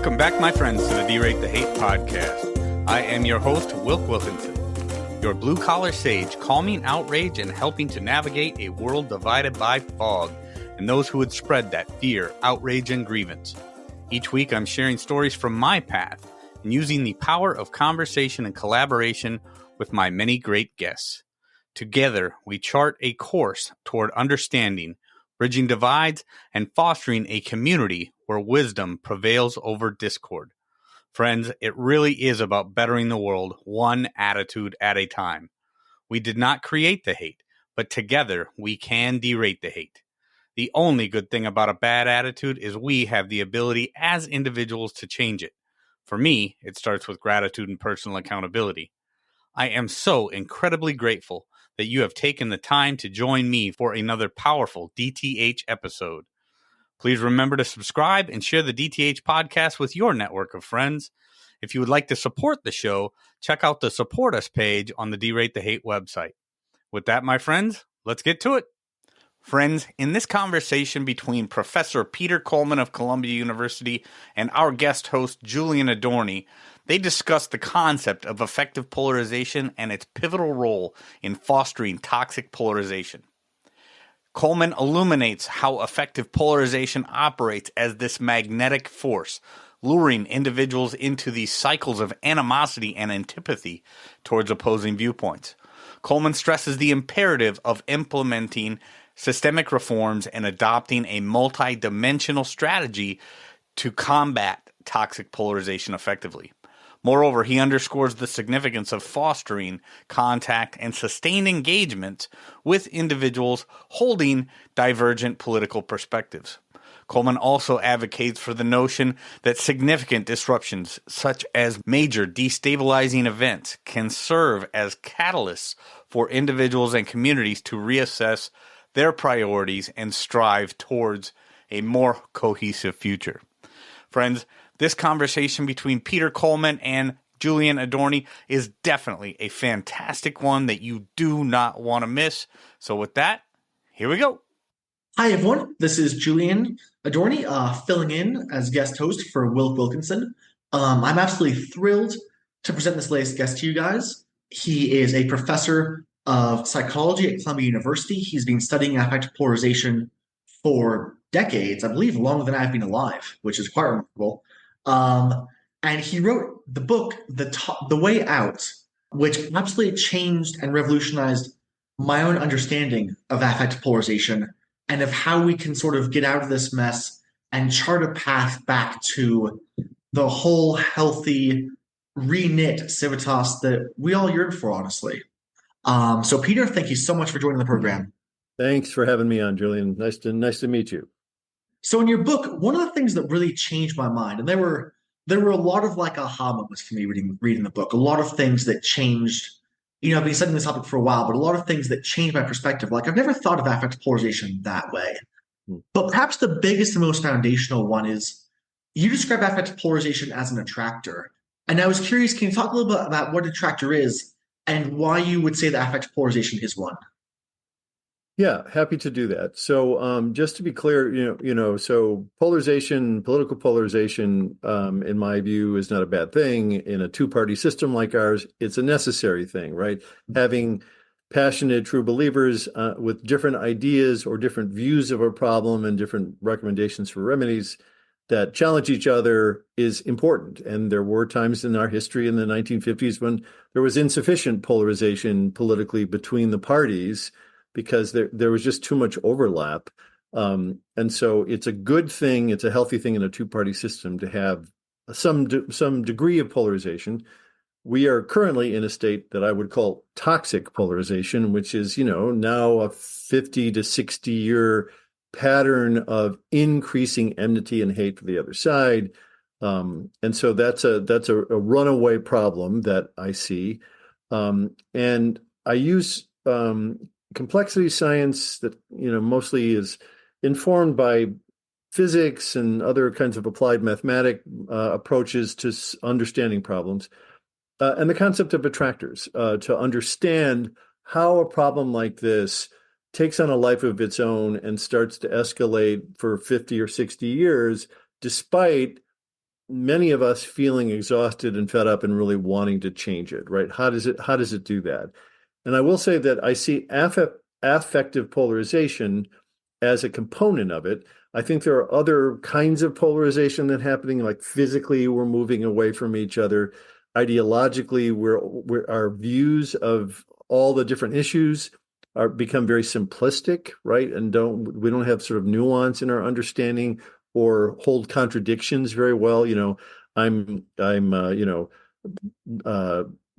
Welcome back, my friends, to the Derate the Hate podcast. I am your host, Wilk Wilkinson, your blue-collar sage, calming outrage and helping to navigate a world divided by fog and those who would spread that fear, outrage, and grievance. Each week, I'm sharing stories from my path and using the power of conversation and collaboration with my many great guests. Together, we chart a course toward understanding, bridging divides, and fostering a community where wisdom prevails over discord. Friends, it really is about bettering the world one attitude at a time. We did not create the hate, but together we can derate the hate. The only good thing about a bad attitude is we have the ability as individuals to change it. For me, it starts with gratitude and personal accountability. I am so incredibly grateful that you have taken the time to join me for another powerful DTH episode. Please remember to subscribe and share the DTH podcast with your network of friends. If you would like to support the show, check out the Support Us page on the Derate the Hate website. With that, my friends, let's get to it. Friends, in this conversation between Professor Peter Coleman of Columbia University and our guest host, Julian Adorney, they discuss the concept of affective polarization and its pivotal role in fostering toxic polarization. Coleman illuminates how affective polarization operates as this magnetic force, luring individuals into these cycles of animosity and antipathy towards opposing viewpoints. Coleman stresses the imperative of implementing systemic reforms and adopting a multi-dimensional strategy to combat toxic polarization effectively. Moreover, he underscores the significance of fostering contact and sustained engagement with individuals holding divergent political perspectives. Coleman also advocates for the notion that significant disruptions, such as major destabilizing events, can serve as catalysts for individuals and communities to reassess their priorities and strive towards a more cohesive future. Friends, this conversation between Peter Coleman and Julian Adorney is definitely a fantastic one that you do not want to miss. So with that, here we go. Hi, everyone. This is Julian Adorney, filling in as guest host for Wilk Wilkinson. I'm absolutely thrilled to present this latest guest to you guys. He is a professor of psychology at Columbia University. He's been studying affective polarization for decades, I believe longer than I've been alive, which is quite remarkable. And he wrote the book, The Way Out, which absolutely changed and revolutionized my own understanding of affective polarization and of how we can sort of get out of this mess and chart a path back to the whole healthy, re-knit civitas that we all yearn for, honestly. So Peter, thank you so much for joining the program. Thanks for having me on, Julian. Nice to meet you. So in your book, one of the things that really changed my mind, and there were a lot of like aha moments for me reading the book, a lot of things that changed. I've been studying this topic for a while, but a lot of things that changed my perspective. Like I've never thought of affective polarization that way. But perhaps the biggest and most foundational one is you describe affective polarization as an attractor. And I was curious, can you talk a little bit about what attractor is and why you would say that affective polarization is one? Yeah, happy to do that. So just to be clear, so polarization, political polarization, in my view, is not a bad thing. In a two-party system like ours, it's a necessary thing, right? Having passionate, true believers with different ideas or different views of a problem and different recommendations for remedies that challenge each other is important. And there were times in our history in the 1950s when there was insufficient polarization politically between the parties, because there was just too much overlap. And so it's a good thing, it's a healthy thing in a two-party system to have some degree of polarization. We are currently in a state that I would call toxic polarization, which is, now a 50 to 60 year pattern of increasing enmity and hate for the other side. And so that's a runaway problem that I see. And I use complexity science that mostly is informed by physics and other kinds of applied mathematic approaches to understanding problems, and the concept of attractors to understand how a problem like this takes on a life of its own and starts to escalate for 50 or 60 years, despite many of us feeling exhausted and fed up and really wanting to change it, right? How does it do that? And I will say that I see affective polarization as a component of it. I think there are other kinds of polarization that happening, like physically we're moving away from each other. Ideologically, our views of all the different issues are become very simplistic, right? And we don't have sort of nuance in our understanding or hold contradictions very well. I'm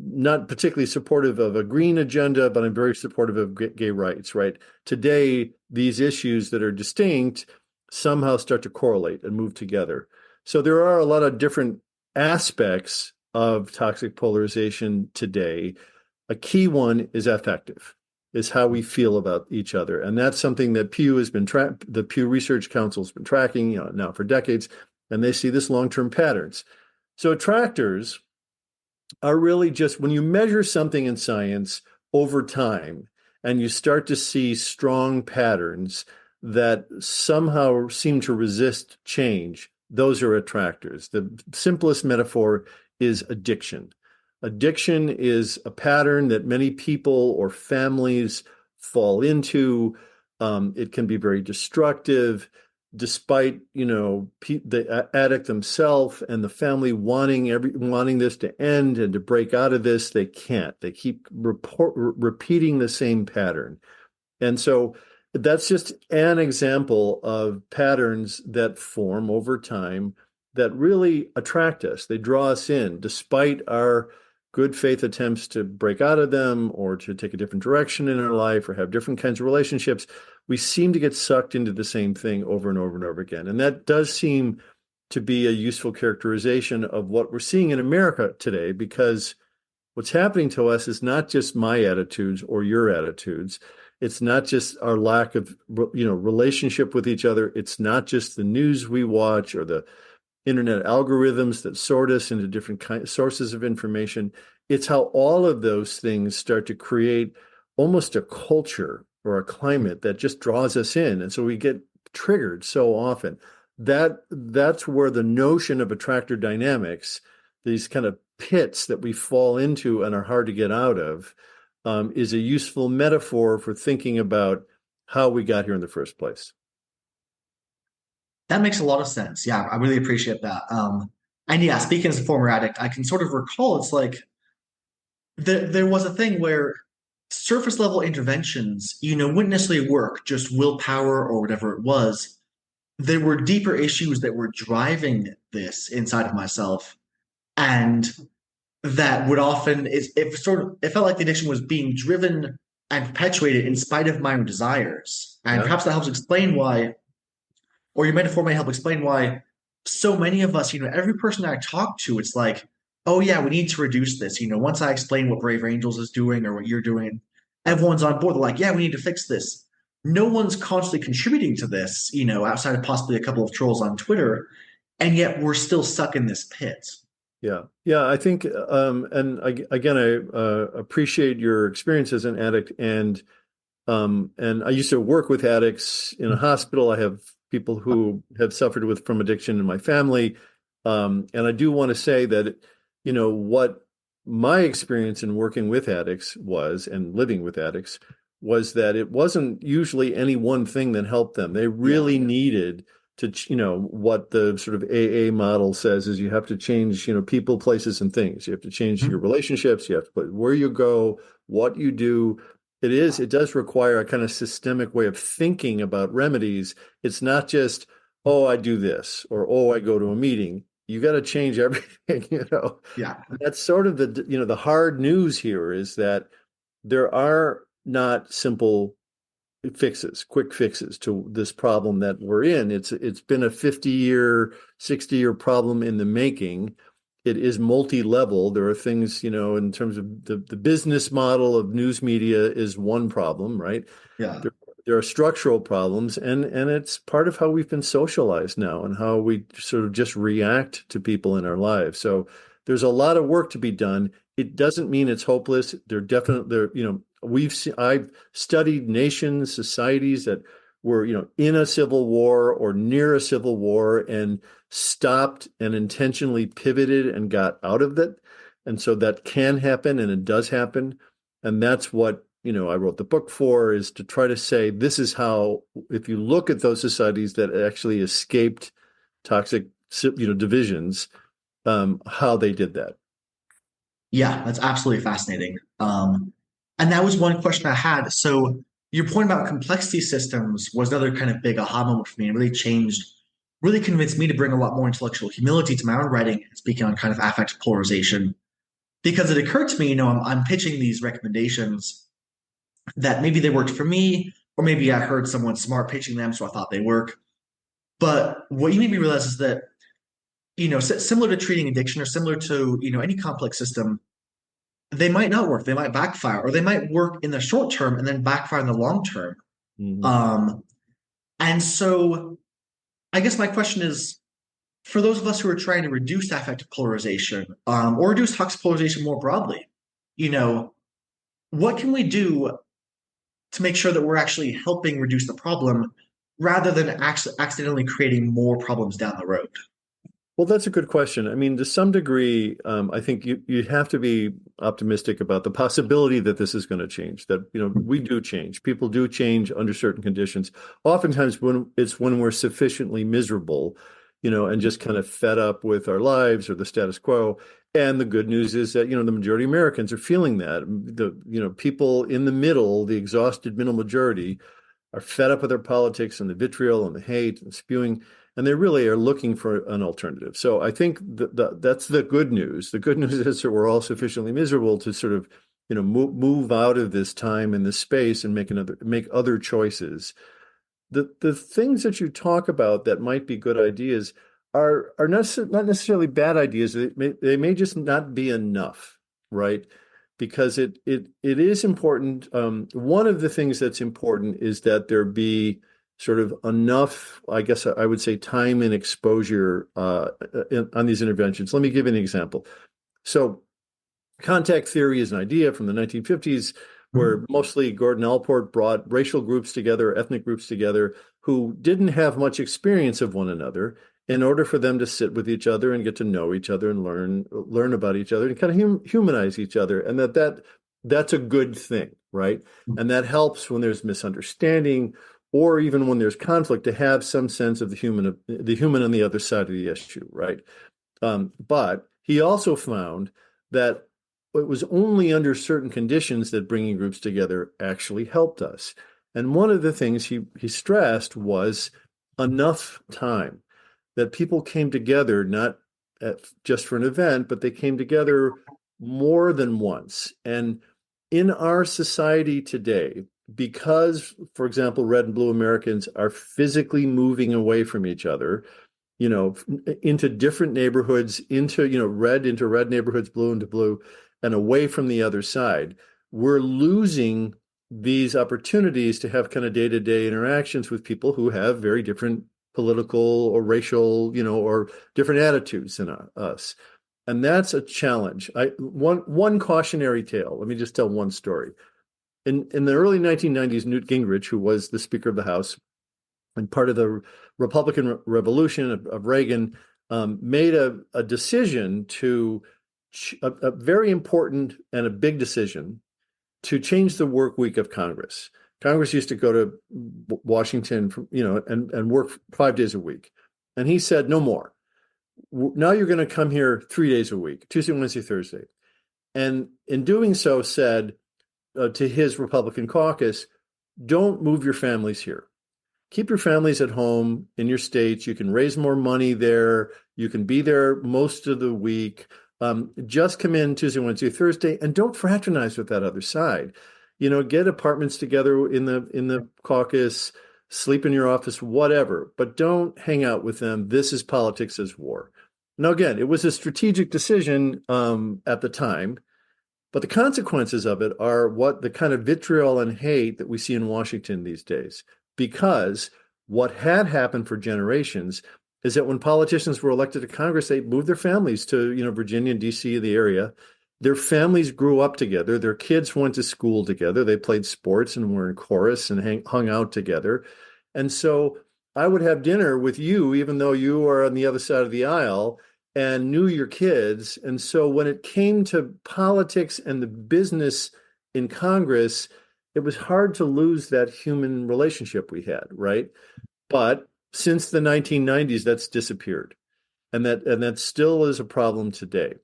not particularly supportive of a green agenda, but I'm very supportive of gay rights, right? Today, these issues that are distinct somehow start to correlate and move together. So there are a lot of different aspects of toxic polarization today. A key one is affective, is how we feel about each other. And that's something that the Pew Research Council has been tracking, now for decades, and they see this long-term patterns. So attractors are really just when you measure something in science over time and you start to see strong patterns that somehow seem to resist change, those are attractors. The simplest metaphor is addiction. Addiction is a pattern that many people or families fall into. It can be very destructive, despite the addict themselves and the family wanting this to end and to break out of this. They can't. They keep repeating the same pattern, and so that's just an example of patterns that form over time that really attract us. They draw us in, despite our good faith attempts to break out of them or to take a different direction in our life or have different kinds of relationships. We seem to get sucked into the same thing over and over and over again. And that does seem to be a useful characterization of what we're seeing in America today, because what's happening to us is not just my attitudes or your attitudes. It's not just our lack of, relationship with each other. It's not just the news we watch or the internet algorithms that sort us into different sources of information. It's how all of those things start to create almost a culture or a climate that just draws us in. And so we get triggered so often. That's where the notion of attractor dynamics, these kind of pits that we fall into and are hard to get out of, is a useful metaphor for thinking about how we got here in the first place. That makes a lot of sense. Yeah, I really appreciate that. And yeah, speaking as a former addict, I can sort of recall it's like there was a thing where surface level interventions, wouldn't necessarily work, just willpower or whatever it was. There were deeper issues that were driving this inside of myself. And that would often it felt like the addiction was being driven and perpetuated in spite of my own desires. And Yeah. perhaps that helps explain why, or your metaphor may help explain why so many of us, every person I talk to, it's like, oh yeah, we need to reduce this. Once I explain what Brave Angels is doing or what you're doing, everyone's on board. They're like, yeah, we need to fix this. No one's constantly contributing to this, outside of possibly a couple of trolls on Twitter, and yet we're still stuck in this pit. Yeah. Yeah. I think, again, I appreciate your experience as an addict, and I used to work with addicts in a hospital. I have people who have suffered from addiction in my family. And I do want to say that, what my experience in working with addicts was and living with addicts was that it wasn't usually any one thing that helped them. They really needed to, what the sort of AA model says is you have to change, people, places, and things. You have to change your relationships. You have to put where you go, what you do. It does require a kind of systemic way of thinking about remedies. It's not just, oh, I do this, or, oh, I go to a meeting. You got to change everything, Yeah. That's sort of the hard news here is that there are not simple quick fixes to this problem that we're in. It's been a 50-year, 60-year problem in the making. It is multi-level. There are things, in terms of the business model of news media is one problem, right? Yeah. There are structural problems, and it's part of how we've been socialized now and how we sort of just react to people in our lives. So there's a lot of work to be done. It doesn't mean it's hopeless. I've studied nations, societies that were, in a civil war or near a civil war and stopped and intentionally pivoted and got out of it. And so that can happen, and it does happen. And that's what, I wrote the book for, is to try to say, this is how, if you look at those societies that actually escaped toxic, divisions, how they did that. Yeah, that's absolutely fascinating. And that was one question I had. So your point about complexity systems was another kind of big aha moment for me. It really convinced me to bring a lot more intellectual humility to my own writing and speaking on kind of affective polarization. Because it occurred to me, I'm pitching these recommendations that maybe they worked for me, or maybe I heard someone smart pitching them, so I thought they work. But what you made me realize is that, similar to treating addiction or similar to, any complex system, they might not work. They might backfire, or they might work in the short term and then backfire in the long term. Mm-hmm. And so I guess my question is, for those of us who are trying to reduce affective polarization, or reduce toxic polarization more broadly, what can we do to make sure that we're actually helping reduce the problem rather than accidentally creating more problems down the road? Well, that's a good question. I mean, to some degree, I think you have to be optimistic about the possibility that this is going to change, that, we do change. People do change under certain conditions. Oftentimes when we're sufficiently miserable, and just kind of fed up with our lives or the status quo. And the good news is that, the majority of Americans are feeling that. People in the middle, the exhausted middle majority, are fed up with their politics and the vitriol and the hate and spewing, and they really are looking for an alternative. So I think that's the good news. The good news is that we're all sufficiently miserable to sort of, move out of this time and this space and make other choices. The things that you talk about that might be good ideas are not necessarily bad ideas. They may just not be enough, right? Because it is important. One of the things that's important is that there be sort of enough, I guess I would say, time and exposure on these interventions. Let me give you an example. So contact theory is an idea from the 1950s where mostly Gordon Allport brought racial groups together, ethnic groups together, who didn't have much experience of one another, in order for them to sit with each other and get to know each other and learn about each other and kind of humanize each other. And that's a good thing, right? And that helps when there's misunderstanding, or even when there's conflict, to have some sense of the human on the other side of the issue, right? But he also found that it was only under certain conditions that bringing groups together actually helped us. And one of the things he stressed was enough time, that people came together not just for an event, but they came together more than once. And in our society today, because, for example, red and blue Americans are physically moving away from each other, into different neighborhoods, red into red neighborhoods, blue into blue, and away from the other side, we're losing these opportunities to have kind of day-to-day interactions with people who have very different political or racial, or different attitudes than us. And that's a challenge. One cautionary tale. Let me just tell one story. In the early 1990s, Newt Gingrich, who was the Speaker of the House and part of the Republican Revolution of Reagan, made a decision a very important and a big decision to change the work week of Congress. Congress used to go to Washington, and work 5 days a week. And he said, no more. Now you're going to come here 3 days a week, Tuesday, Wednesday, Thursday. And in doing so said to his Republican caucus, don't move your families here. Keep your families at home in your states. You can raise more money there. You can be there most of the week. Just come in Tuesday, Wednesday, Thursday, and don't fraternize with that other side. Get apartments together in the caucus, sleep in your office, whatever, but don't hang out with them. This is politics as war. Now, again, it was a strategic decision at the time, but the consequences of it are what the kind of vitriol and hate that we see in Washington these days. Because what had happened for generations is that when politicians were elected to Congress, they moved their families to, Virginia and D.C., the area. Their families grew up together. Their kids went to school together. They played sports and were in chorus and hung out together. And so I would have dinner with you, even though you are on the other side of the aisle and knew your kids. And so when it came to politics and the business in Congress, it was hard to lose that human relationship we had, right? But since the 1990s, that's disappeared. And that still is a problem today.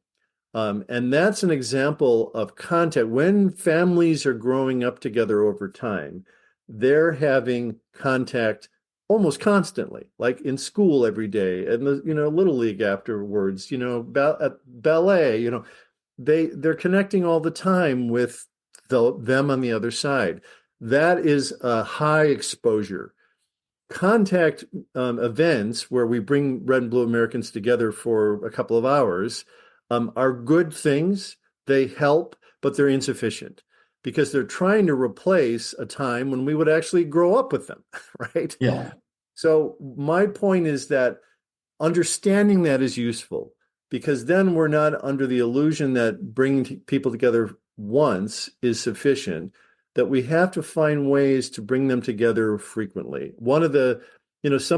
And that's an example of contact. When families are growing up together over time, they're having contact almost constantly, like in school every day, and the little league afterwards, at ballet, they're connecting all the time with them on the other side. That is a high exposure contact events where we bring red and blue Americans together for a couple of hours are good things. They help, but they're insufficient because they're trying to replace a time when we would actually grow up with them, right? Yeah. So my point is that understanding that is useful because then we're not under the illusion that bringing people together once is sufficient, that we have to find ways to bring them together frequently. Some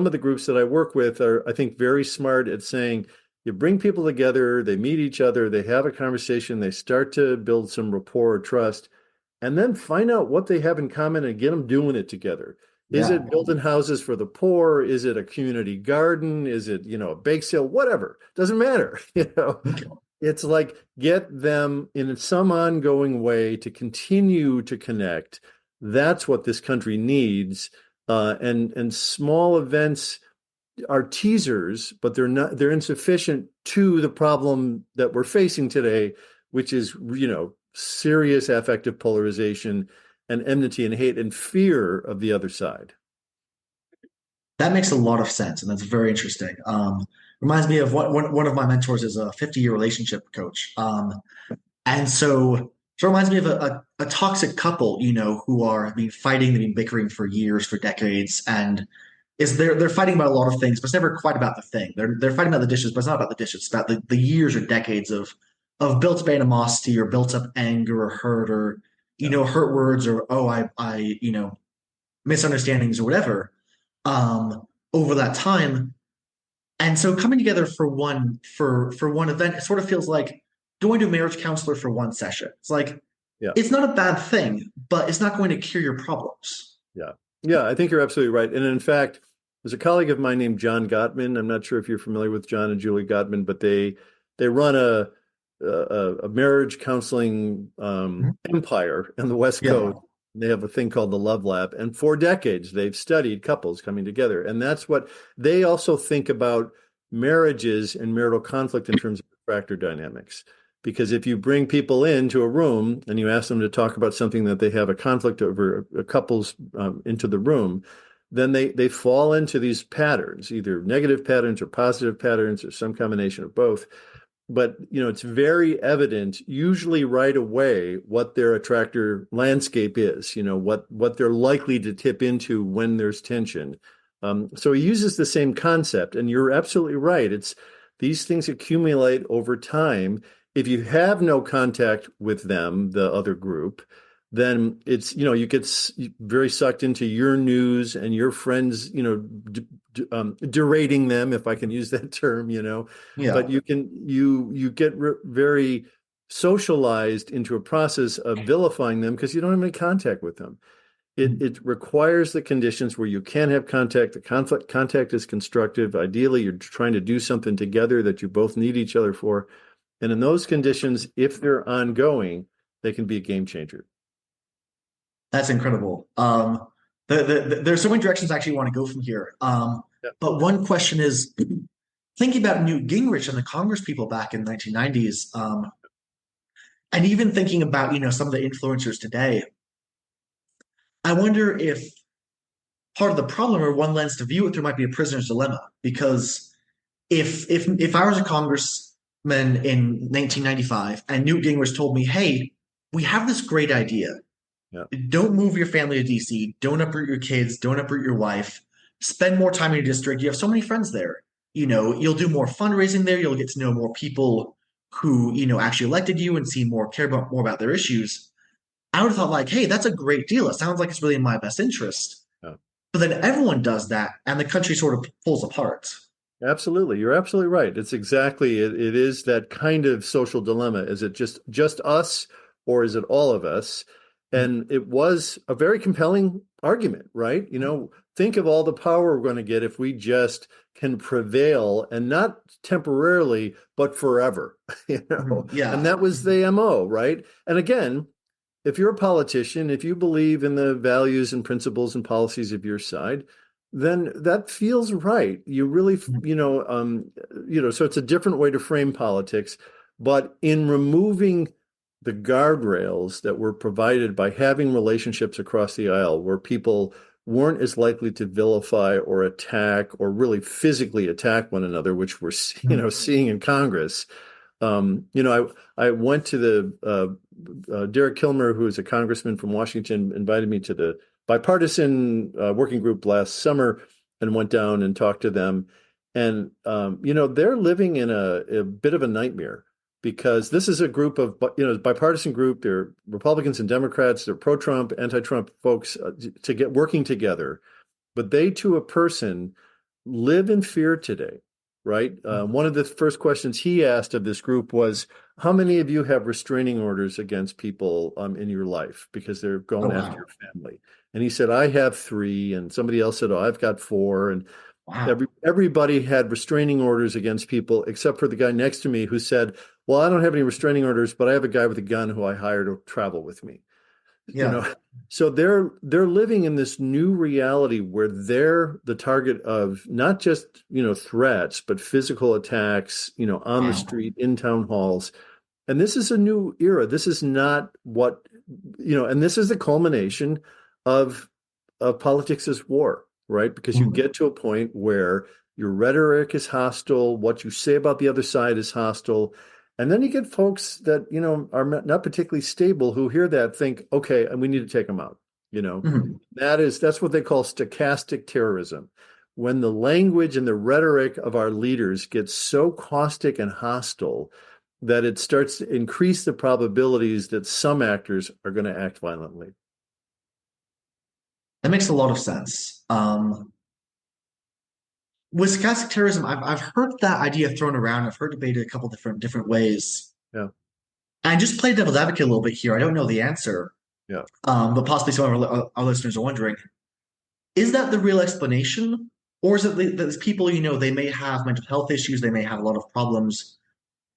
of the groups that I work with are, I think, very smart at saying, you bring people together, they meet each other, they have a conversation, they start to build some rapport or trust, and then find out what they have in common and get them doing it together. Is Yeah. it building houses for the poor? Is it a community garden? Is it, a bake sale? Whatever. Doesn't matter. It's like get them in some ongoing way to continue to connect. That's what this country needs. And small events are teasers, but they're insufficient to the problem that we're facing today, which is, serious affective polarization and enmity and hate and fear of the other side. That makes a lot of sense, and that's very interesting. Reminds me of one of my mentors is a 50-year relationship coach. And so it reminds me of a toxic couple, who are have been fighting, they've been bickering for years, for decades, and they're fighting about a lot of things, but it's never quite about the thing. They're fighting about the dishes, but it's not about the dishes. It's about the years or decades of built up animosity or built up anger or hurt or hurt words or misunderstandings or whatever over that time. And so coming together for one event, it sort of feels like going to a marriage counselor for one session. It's like Yeah. it's not a bad thing, but it's not going to cure your problems. Yeah. Yeah, I think you're absolutely right. And in fact, there's a colleague of mine named John Gottman. I'm not sure if you're familiar with John and Julie Gottman, but they run a marriage counseling empire in the West Yeah. Coast. They have a thing called the Love Lab, and for decades they've studied couples coming together, and that's what they also think about marriages and marital conflict in terms of attractor dynamics. Because if you bring people into a room and you ask them to talk about something that they have a conflict over, a couple's into the room, then they fall into these patterns, either negative patterns or positive patterns or some combination of both. But it's very evident, usually right away, what their attractor landscape is. What they're likely to tip into when there's tension. So he uses the same concept, and you're absolutely right. It's these things accumulate over time. If you have no contact with them, the other group, then it's, you get very sucked into your news and your friends, derating them, if I can use that term, Yeah. but you get very socialized into a process of vilifying them because you don't have any contact with them. It requires the conditions where you can have contact. The contact is constructive. Ideally, you're trying to do something together that you both need each other for. And in those conditions, if they're ongoing, they can be a game changer. That's incredible. There's so many directions I actually want to go from here. Yeah. But one question is thinking about Newt Gingrich and the Congress people back in the 1990s, and even thinking about, some of the influencers today. I wonder if part of the problem or one lens to view it through might be a prisoner's dilemma. Because if I was a congressman in 1995 and Newt Gingrich told me, hey, we have this great idea. Yeah. Don't move your family to DC. Don't uproot your kids. Don't uproot your wife. Spend more time in your district. You have so many friends there. You'll do more fundraising there. You'll get to know more people who, actually elected you and care about more about their issues. I would have thought like, hey, that's a great deal. It sounds like it's really in my best interest. Yeah. but then everyone does that, and the country sort of pulls apart. Absolutely. You're absolutely right. It's exactly it is that kind of social dilemma. Is it just us or is it all of us? And it was a very compelling argument, right? Think of all the power we're going to get if we just can prevail and not temporarily, but forever, And Yeah. that was the MO, right? And again, if you're a politician, if you believe in the values and principles and policies of your side, then that feels right. You really, so it's a different way to frame politics. But in removing the guardrails that were provided by having relationships across the aisle where people weren't as likely to vilify or attack or really physically attack one another, which we're, seeing in Congress. I went to the Derek Kilmer, who is a congressman from Washington, invited me to the bipartisan working group last summer and went down and talked to them. And, they're living in a bit of a nightmare because this is a group of, bipartisan group. They're Republicans and Democrats. They're pro-Trump, anti-Trump folks to get working together. But they, to a person, live in fear today, right? One of the first questions he asked of this group was, how many of you have restraining orders against people in your life because they're Oh going after wow. your family? And he said, I have three. And somebody else said, oh, I've got four. And Wow. everybody had restraining orders against people except for the guy next to me who said, well, I don't have any restraining orders, but I have a guy with a gun who I hire to travel with me. you Yeah. know so they're living in this new reality where they're the target of not just threats but physical attacks on the Wow. street, in town halls. And this is a new era. This is not what and this is the culmination of politics as war, right? Because you Mhm. get to a point where your rhetoric is hostile, what you say about the other side is hostile. And then you get folks that, are not particularly stable who hear that, think, okay, and we need to take them out. You know, Mhm. that's what they call stochastic terrorism. When the language and the rhetoric of our leaders gets so caustic and hostile that it starts to increase the probabilities that some actors are going to act violently. That makes a lot of sense. With stochastic terrorism, I've heard that idea thrown around. I've heard debated a couple different ways. Yeah, And I just play devil's advocate a little bit here. I don't know the answer, yeah. but possibly some of our listeners are wondering: is that the real explanation, or is it that these people, they may have mental health issues, they may have a lot of problems?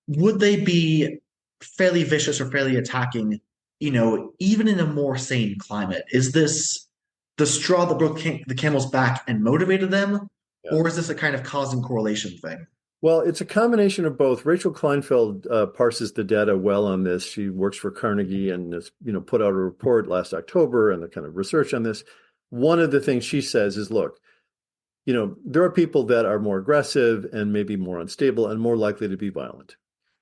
Would they be fairly vicious or fairly attacking, even in a more sane climate? Is this the straw that broke the camel's back and motivated them, Yeah. or is this a kind of cause and correlation thing? Well, it's a combination of both. Rachel Kleinfeld parses the data well on this. She works for Carnegie and has, put out a report last October and the kind of research on this. One of the things she says is, look, there are people that are more aggressive and maybe more unstable and more likely to be violent.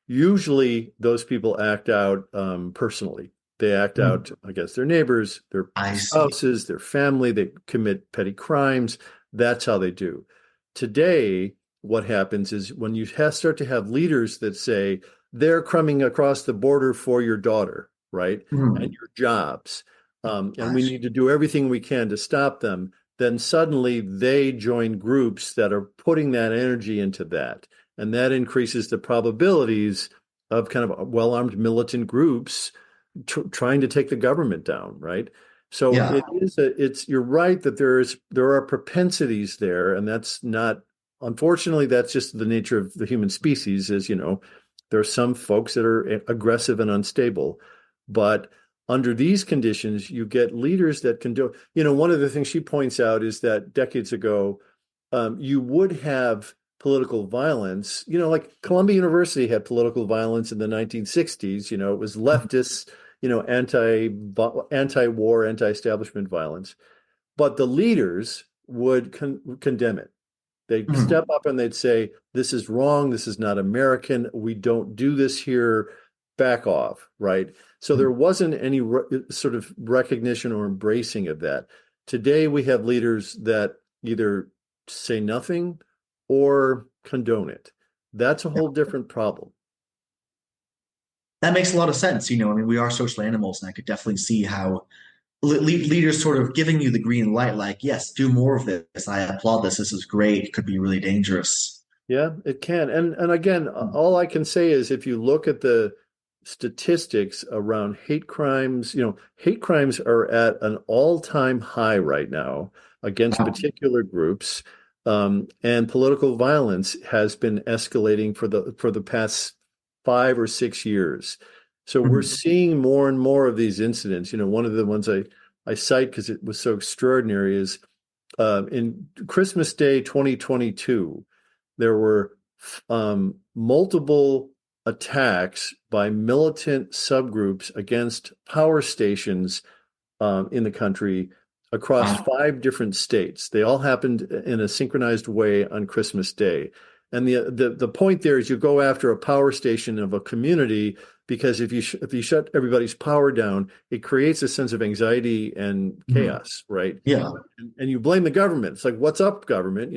Usually, those people act out personally. They act Hmm. out against their neighbors, their I see. spouses, their family. They commit petty crimes. That's how they do. Today, what happens is when you start to have leaders that say they're coming across the border for your daughter, right, and Hmm. your jobs, and I we see. need to do everything we can to stop them, then suddenly they join groups that are putting that energy into that. And that increases the probabilities of kind of well-armed militant groups trying to take the government down, right? So Yeah. you're right that there are propensities there, and that's not, unfortunately, that's just the nature of the human species, is, there are some folks that are aggressive and unstable. But under these conditions, you get leaders that can do, one of the things she points out is that decades ago, you would have political violence. Like Columbia University had political violence in the 1960s. It was leftists, anti-war, anti-establishment violence. But the leaders would condemn it. They'd Mhm. step up and they'd say, this is wrong. This is not American. We don't do this here. Back off, right? So there wasn't any sort of recognition or embracing of that. Today, we have leaders that either say nothing or condone it. That's a whole different problem. That makes a lot of sense. I mean, we are social animals, and I could definitely see how leaders sort of giving you the green light, like, yes, do more of this. I applaud this. This is great. It could be really dangerous. Yeah, it can. And again, all I can say is if you look at the statistics around hate crimes, hate crimes are at an all-time high right now against Wow. particular groups. And political violence has been escalating for the past 5 or 6 years. So we're Mhm. seeing more and more of these incidents. One of the ones I cite because it was so extraordinary is in Christmas Day 2022, there were multiple attacks by militant subgroups against power stations in the country across Wow. 5 different states. They all happened in a synchronized way on Christmas Day. And the point there is you go after a power station of a community because if you shut everybody's power down, it creates a sense of anxiety and Mhm. chaos, right? Yeah. And you blame the government. It's like, what's up, government?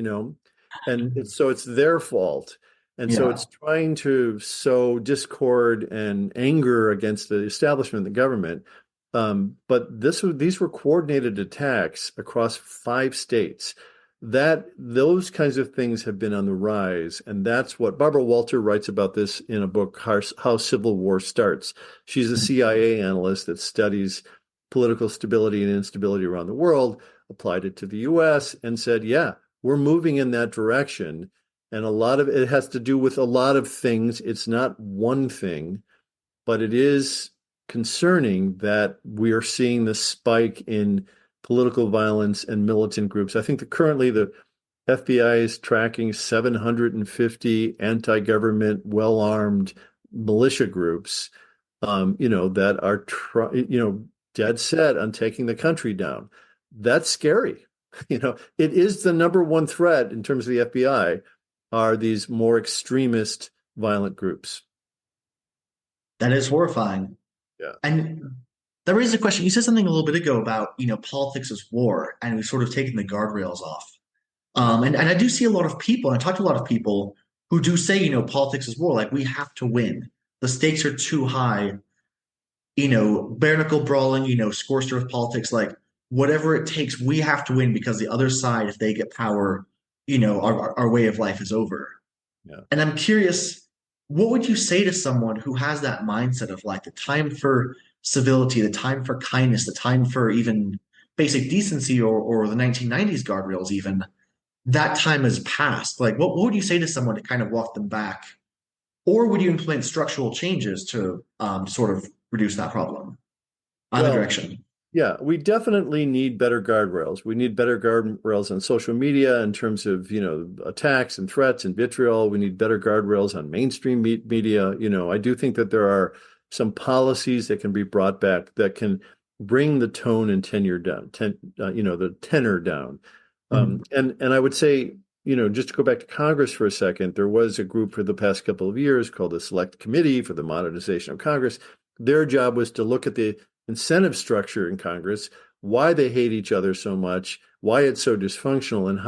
And it's their fault. And so Yeah. it's trying to sow discord and anger against the establishment, the government. But these were coordinated attacks across 5 states. Those kinds of things have been on the rise, and that's what Barbara Walter writes about this in a book, How Civil War Starts. She's a CIA analyst that studies political stability and instability around the world, applied it to the US, and said, yeah, we're moving in that direction. And a lot of it has to do with a lot of things. It's not one thing, but it is concerning that we are seeing this spike in political violence and militant groups. I think that currently the FBI is tracking 750 anti-government, well-armed militia groups, that are, dead set on taking the country down. That's scary. It is the number one threat in terms of the FBI are these more extremist violent groups. That is horrifying. Yeah. And that raises a question. You said something a little bit ago about, politics is war, and we've sort of taken the guardrails off. And I do see a lot of people, and I talk to a lot of people who do say, politics is war. Like, we have to win. The stakes are too high. Bare knuckle brawling, scorched earth politics, like whatever it takes, we have to win because the other side, if they get power, our way of life is over. Yeah. And I'm curious, what would you say to someone who has that mindset of like the time for civility, the time for kindness, the time for even basic decency or the 1990s guardrails, even that time has passed? Like, what would you say to someone to kind of walk them back? Or would you implement structural changes to sort of reduce that problem? Either Well, direction. yeah, we definitely need better guardrails. We need better guardrails on social media in terms of, attacks and threats and vitriol. We need better guardrails on mainstream media. I do think that there are some policies that can be brought back that can bring the tone and tenure down, the tenor down. Mhm. And I would say, just to go back to Congress for a second, there was a group for the past couple of years called the Select Committee for the Modernization of Congress. Their job was to look at the incentive structure in Congress, why they hate each other so much, why it's so dysfunctional, and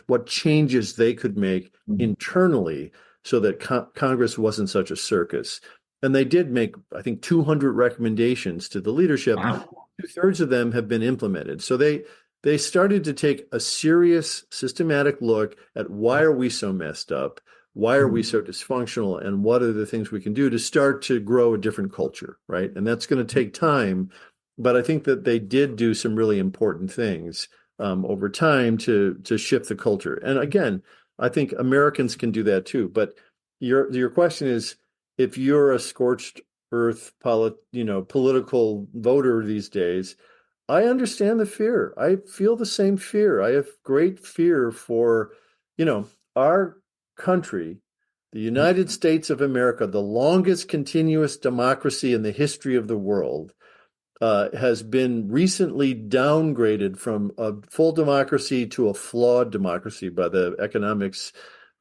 what changes they could make Mhm. internally so that Congress wasn't such a circus. And they did make, I think, 200 recommendations to the leadership. Wow. Two-thirds of them have been implemented. So they started to take a serious, systematic look at why are we so messed up? Why are we Mhm. so dysfunctional? And what are the things we can do to start to grow a different culture, right? And that's going to take time. But I think that they did do some really important things over time to shift the culture. And again, I think Americans can do that too. But your question is, if you're a scorched earth political voter these days, I understand the fear. I feel the same fear. I have great fear for, our country, the United States of America, the longest continuous democracy in the history of the world, has been recently downgraded from a full democracy to a flawed democracy by the Economics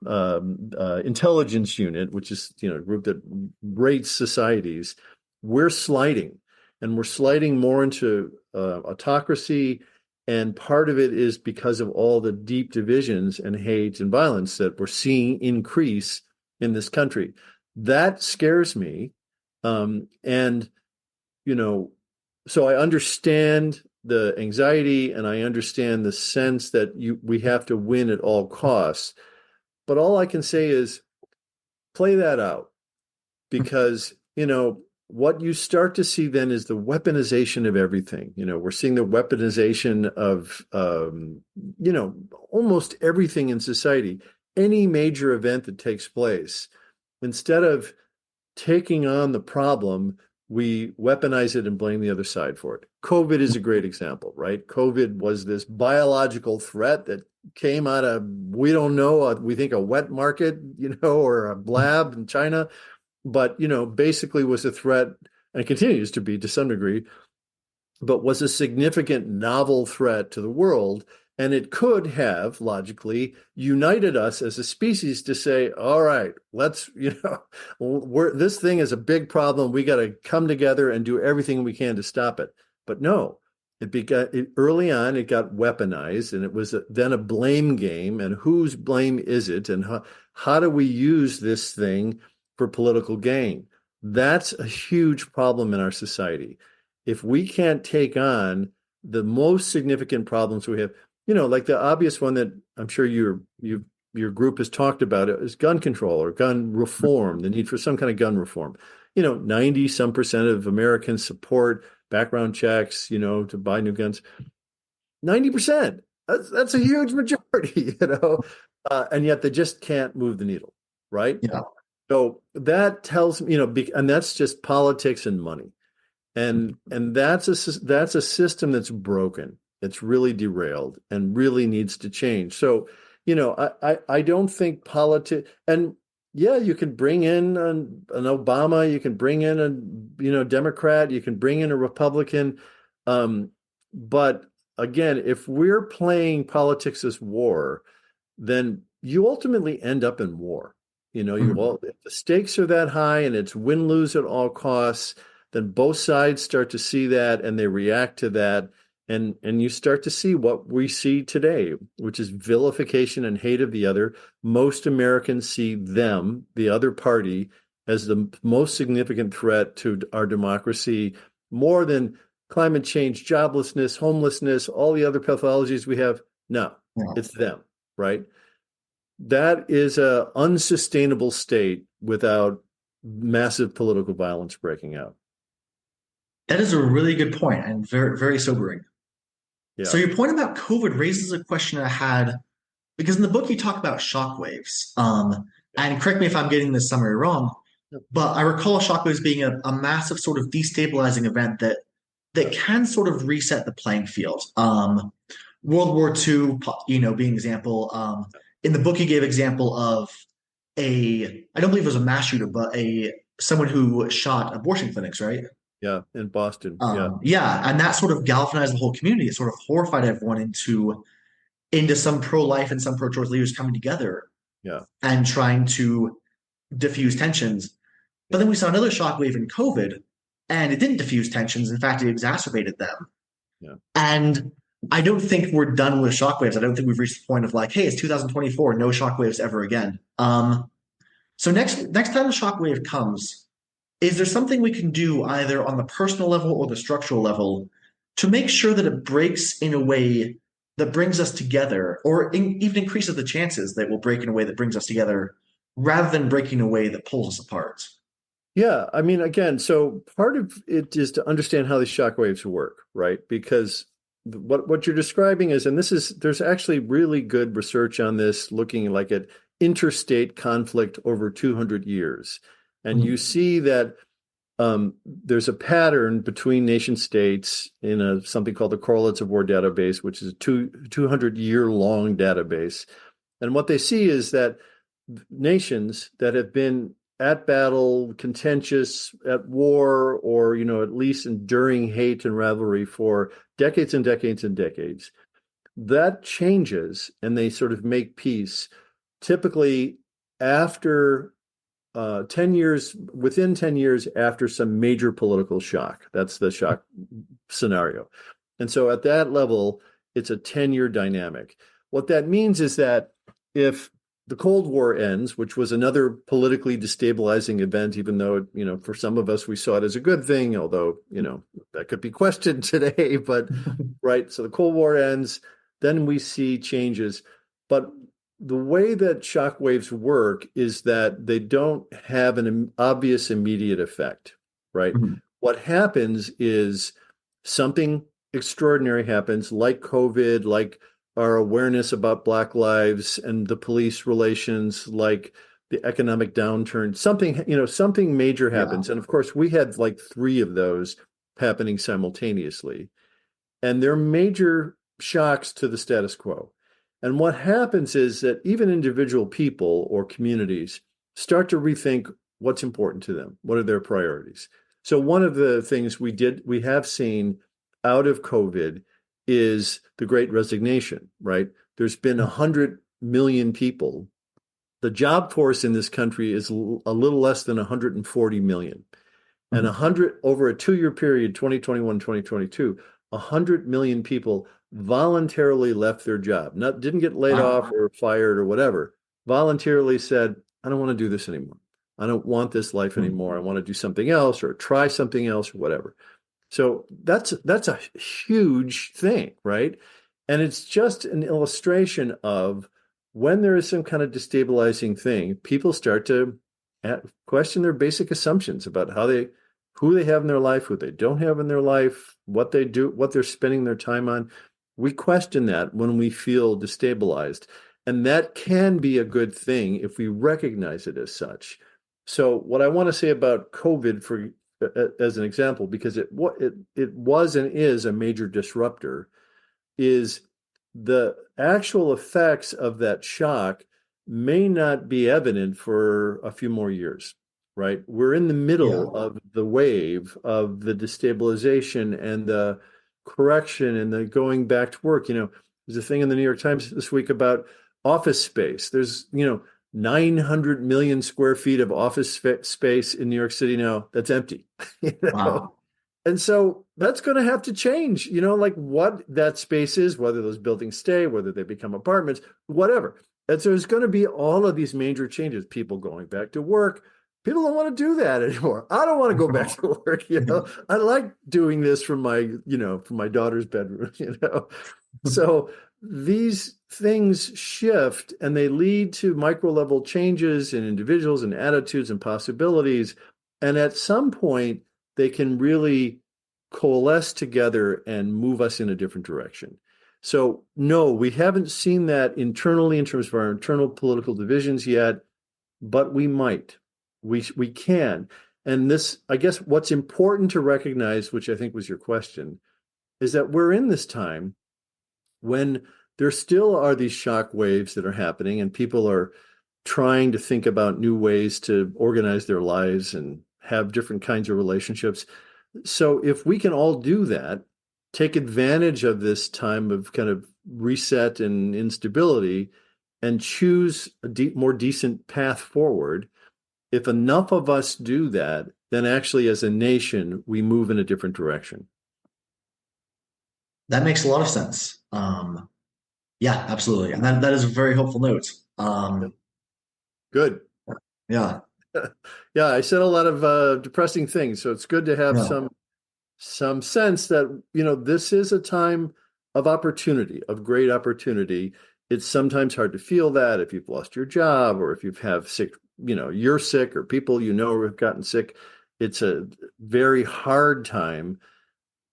Intelligence Unit, which is a group that rates societies. We're sliding, and we're sliding more into autocracy. And part of it is because of all the deep divisions and hate and violence that we're seeing increase in this country. That scares me. And, you know, so I understand the anxiety and I understand the sense that we have to win at all costs. But all I can say is play that out because, what you start to see then is the weaponization of everything. We're seeing the weaponization of, almost everything in society. Any major event that takes place, instead of taking on the problem, we weaponize it and blame the other side for it. COVID is a great example, right? COVID was this biological threat that came out of, we don't know, we think a wet market, or a lab in China, but, basically was a threat and continues to be to some degree, but was a significant novel threat to the world. And it could have logically united us as a species to say, all right, let's, this thing is a big problem. We got to come together and do everything we can to stop it. But no, early on, it got weaponized and it was then a blame game. And whose blame is it? And how do we use this thing for political gain? That's a huge problem in our society. If we can't take on the most significant problems we have, like the obvious one that I'm sure your group has talked about is gun control or gun reform, the need for some kind of gun reform. 90% of Americans support background checks, to buy new guns. 90%. That's a huge majority, and yet they just can't move the needle, right? Yeah. So that tells me, and that's just politics and money. And that's a system that's broken. It's really derailed and really needs to change. So, I don't think politics, and yeah, you can bring in an Obama, you can bring in a Democrat, you can bring in a Republican, but again, if we're playing politics as war, then you ultimately end up in war. If the stakes are that high and it's win-lose at all costs, then both sides start to see that and they react to that. And you start to see what we see today, which is vilification and hate of the other. Most Americans see them, the other party, as the most significant threat to our democracy, more than climate change, joblessness, homelessness, all the other pathologies we have. No, It's them, right? That is an unsustainable state without massive political violence breaking out. That is a really good point and very, very sobering. Yeah. So your point about COVID raises a question I had because in the book you talk about shockwaves. And correct me if I'm getting this summary wrong, but I recall shockwaves being a massive sort of destabilizing event that can sort of reset the playing field. World War II, being an example. In the book, you gave example of I don't believe it was a mass shooter, but someone who shot abortion clinics, right? Yeah, in Boston. Yeah, and that sort of galvanized the whole community. It sort of horrified everyone into some pro-life and some pro-choice leaders coming together, and trying to diffuse tensions. But then we saw another shockwave in COVID, and it didn't diffuse tensions. In fact, it exacerbated them. Yeah. And I don't think we're done with shockwaves. I don't think we've reached the point of like, hey, it's 2024, no shockwaves ever again. So next time a shockwave comes, is there something we can do either on the personal level or the structural level to make sure that it breaks in a way that brings us together, or even increases the chances that it will break in a way that brings us together, rather than breaking in a way that pulls us apart? Yeah, I mean, again, so part of it is to understand how these shockwaves work, right? Because what you're describing is, and there's actually really good research on this, looking like at interstate conflict over 200 years. And you see that there's a pattern between nation states in something called the Correlates of War database, which is a 200-year-long database. And what they see is that nations that have been at battle, contentious, at war, or at least enduring hate and rivalry for decades and decades and decades, that changes and they sort of make peace, typically after 10 years, within 10 years after some major political shock. That's the shock scenario. And so at that level, it's a 10-year dynamic. What that means is that if the Cold War ends, which was another politically destabilizing event, even though, for some of us, we saw it as a good thing, although, that could be questioned today. But, right, so the Cold War ends, then we see changes. But the way that shock waves work is that they don't have an obvious immediate effect, right? Mhm. What happens is something extraordinary happens, like COVID, like our awareness about Black lives and the police relations, like the economic downturn, something major Yeah. happens. And of course, we had like three of those happening simultaneously. And they're major shocks to the status quo. And what happens is that even individual people or communities start to rethink what's important to them. What are their priorities? So one of the things we have seen out of COVID is the Great Resignation, right? There's been 100 million people. The job force in this country is a little less than 140 million. And Mhm. 100 over a 2-year period, 2021, 2022, 100 million people voluntarily left their job. Didn't get laid Wow. off or fired or whatever. Voluntarily said, I don't want to do this anymore. I don't want this life Mhm. anymore. I want to do something else or try something else or whatever. So that's a huge thing, right? And it's just an illustration of when there is some kind of destabilizing thing, people start to question their basic assumptions about who they have in their life, who they don't have in their life, what they do, what they're spending their time on. We question that when we feel destabilized. And that can be a good thing if we recognize it as such. So what I want to say about COVID as an example, because it was and is a major disruptor, is the actual effects of that shock may not be evident for a few more years, right? We're in the Yeah. middle of the wave of the destabilization and the correction and the going back to work. There's a thing in the New York Times this week about office space. There's, 900 million square feet of office space in New York City now that's empty. you know? Wow. And so that's going to have to change, like what that space is, whether those buildings stay, whether they become apartments, whatever. And so there's going to be all of these major changes, people going back to work. People don't want to do that anymore. I don't want to go back to work. I like doing this from my daughter's bedroom. So these things shift and they lead to micro level changes in individuals and attitudes and possibilities. And at some point, they can really coalesce together and move us in a different direction. So, no, we haven't seen that internally in terms of our internal political divisions yet, but we might. We can. And this, I guess, what's important to recognize, which I think was your question, is that we're in this time when there still are these shock waves that are happening and people are trying to think about new ways to organize their lives and have different kinds of relationships. So if we can all do that, take advantage of this time of kind of reset and instability and choose a more decent path forward, if enough of us do that, then actually as a nation, we move in a different direction. That makes a lot of sense. Yeah, absolutely. And that is a very helpful note. Good. Yeah. Yeah, I said a lot of depressing things, so it's good to have Yeah. some sense that this is a time of opportunity, of great opportunity. It's sometimes hard to feel that if you've lost your job or if you've have sick, you're sick or people have gotten sick. It's a very hard time,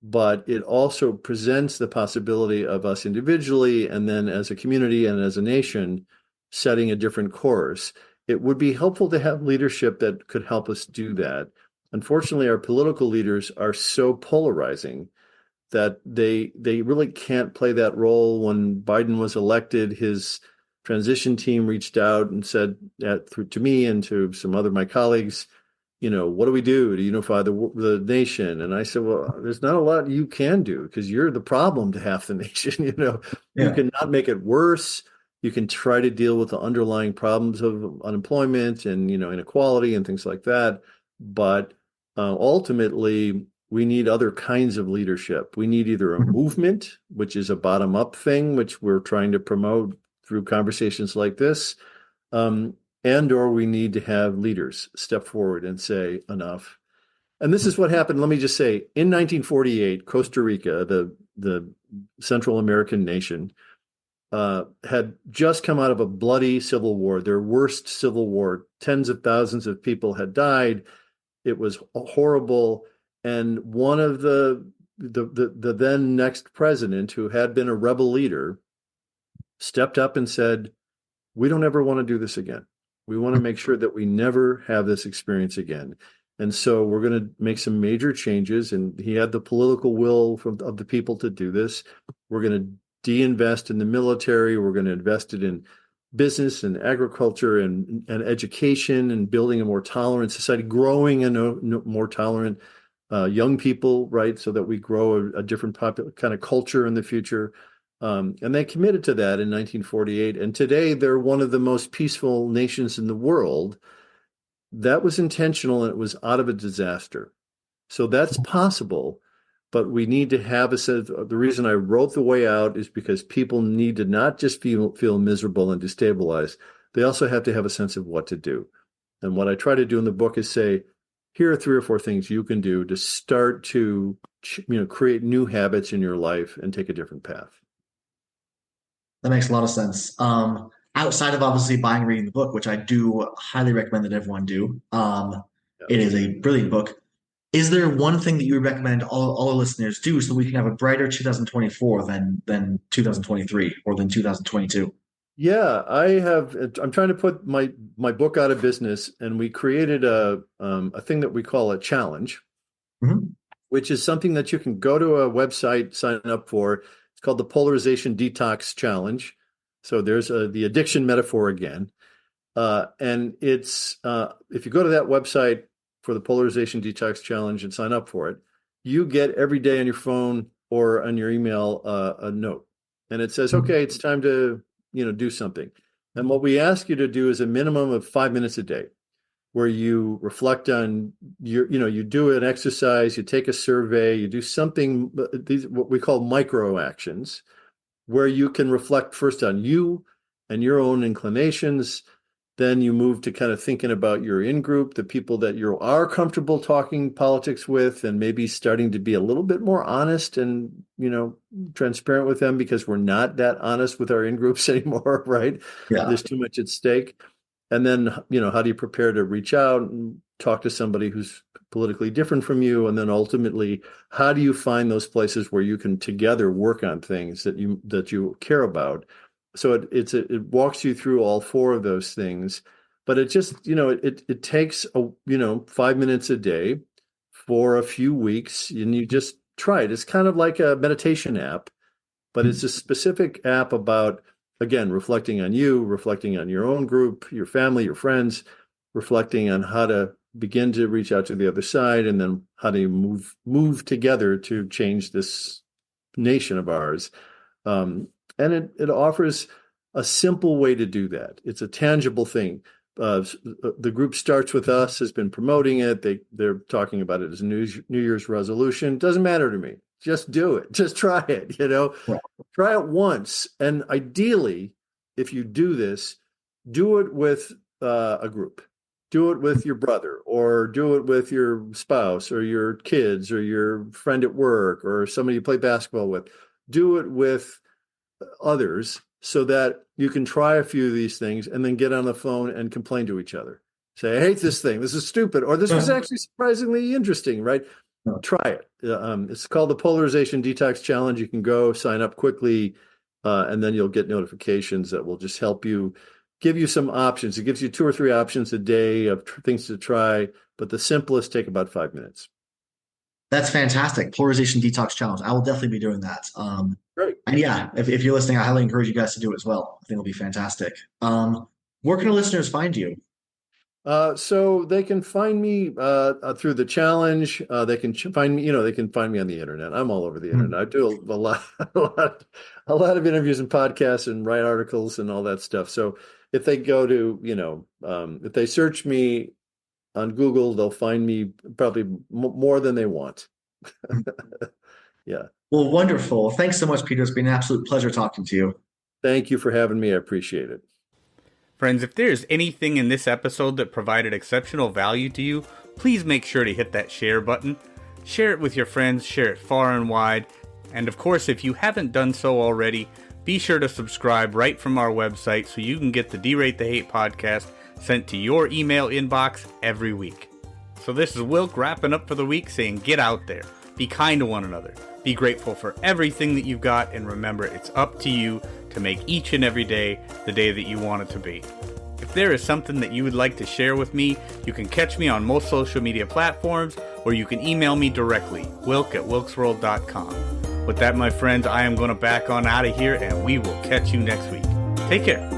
but it also presents the possibility of us individually and then as a community and as a nation setting a different course. It would be helpful to have leadership that could help us do that. Unfortunately, our political leaders are so polarizing that they really can't play that role. When Biden was elected, his transition team reached out and said to me and to some other of my colleagues, what do we do to unify the nation? And I said, well, there's not a lot you can do because you're the problem to half the nation. You Yeah. cannot make it worse. You can try to deal with the underlying problems of unemployment and, inequality and things like that. But ultimately, we need other kinds of leadership. We need either a movement, which is a bottom-up thing, which we're trying to promote through conversations like this, And or we need to have leaders step forward and say enough. And this is what happened. Let me just say, in 1948, Costa Rica, the Central American nation, had just come out of a bloody civil war, their worst civil war. Tens of thousands of people had died. It was horrible. And one of the then next president, who had been a rebel leader, stepped up and said, "We don't ever want to do this again. We want to make sure that we never have this experience again. And so we're going to make some major changes." And he had the political will of the people to do this. We're going to de-invest in the military. We're going to invest it in business and agriculture and education and building a more tolerant society, growing a more tolerant young people, right? So that we grow a different kind of culture in the future. And they committed to that in 1948. And today they're one of the most peaceful nations in the world. That was intentional, and it was out of a disaster. So that's possible, but we need to have a sense. The reason I wrote The Way Out is because people need to not just feel miserable and destabilized. They also have to have a sense of what to do. And what I try to do in the book is say, here are 3 or 4 things you can do to start to, create new habits in your life and take a different path. That makes a lot of sense. Outside of obviously buying and reading the book, which I do highly recommend that everyone do, Yeah. it is a brilliant book. Is there one thing that you would recommend all our listeners do so we can have a brighter 2024 than 2023 or than 2022? Yeah, I'm trying to put my book out of business, and we created a thing that we call a challenge, Mhm. which is something that you can go to a website, sign up for. It's called the Polarization Detox Challenge. So there's the addiction metaphor again. And it's if you go to that website for the Polarization Detox Challenge and sign up for it, you get every day on your phone or on your email a note. And it says, okay, it's time to, do something. And what we ask you to do is a minimum of 5 minutes a day, where you reflect on you do an exercise, you take a survey, you do something, these what we call micro actions, where you can reflect first on you and your own inclinations. Then you move to kind of thinking about your in-group, the people that you are comfortable talking politics with, and maybe starting to be a little bit more honest and, transparent with them, because we're not that honest with our in-groups anymore, right? Yeah. There's too much at stake. And then, how do you prepare to reach out and talk to somebody who's politically different from you? And then ultimately, how do you find those places where you can together work on things that you care about? So it walks you through all 4 of those things, but it just, it takes 5 minutes a day for a few weeks, and you just try it. It's kind of like a meditation app, but it's a specific app about, again, reflecting on you, reflecting on your own group, your family, your friends, reflecting on how to begin to reach out to the other side, and then how do you move together to change this nation of ours. And it offers a simple way to do that. It's a tangible thing. The group Starts With Us has been promoting it. They're talking about it as a New Year's resolution. Doesn't matter to me. Just do it. Just try it. Right. Try it once. And ideally, if you do this, do it with a group. Do it with your brother, or do it with your spouse or your kids or your friend at work or somebody you play basketball with. Do it with others, so that you can try a few of these things and then get on the phone and complain to each other. Say, I hate this thing. This is stupid. Or this was actually surprisingly interesting, right? Try it. It's called the Polarization Detox Challenge. You can go sign up quickly, and then you'll get notifications that will just help you, give you some options. It gives you 2 or 3 options a day of things to try, but the simplest take about 5 minutes. That's fantastic. Polarization Detox Challenge. I will definitely be doing that. Great. And yeah, if you're listening, I highly encourage you guys to do it as well. I think it'll be fantastic. Where can our listeners find you? So they can find me through the challenge. They can find me, they can find me on the internet. I'm all over the internet. I do a lot, a lot of interviews and podcasts and write articles and all that stuff. So if they go to, if they search me on Google, they'll find me probably more than they want. Yeah. Well, wonderful. Thanks so much, Peter. It's been an absolute pleasure talking to you. Thank you for having me. I appreciate it. Friends, if there's anything in this episode that provided exceptional value to you, please make sure to hit that share button. Share it with your friends, share it far and wide. And of course, if you haven't done so already, be sure to subscribe right from our website so you can get the Derate the Hate podcast sent to your email inbox every week. So this is Wilk wrapping up for the week saying get out there, be kind to one another, be grateful for everything that you've got, and remember it's up to you to make each and every day the day that you want it to be. If there is something that you would like to share with me, you can catch me on most social media platforms, or you can email me directly, wilk@wilksworld.com. With that, my friends, I am going to back on out of here, and we will catch you next week. Take care.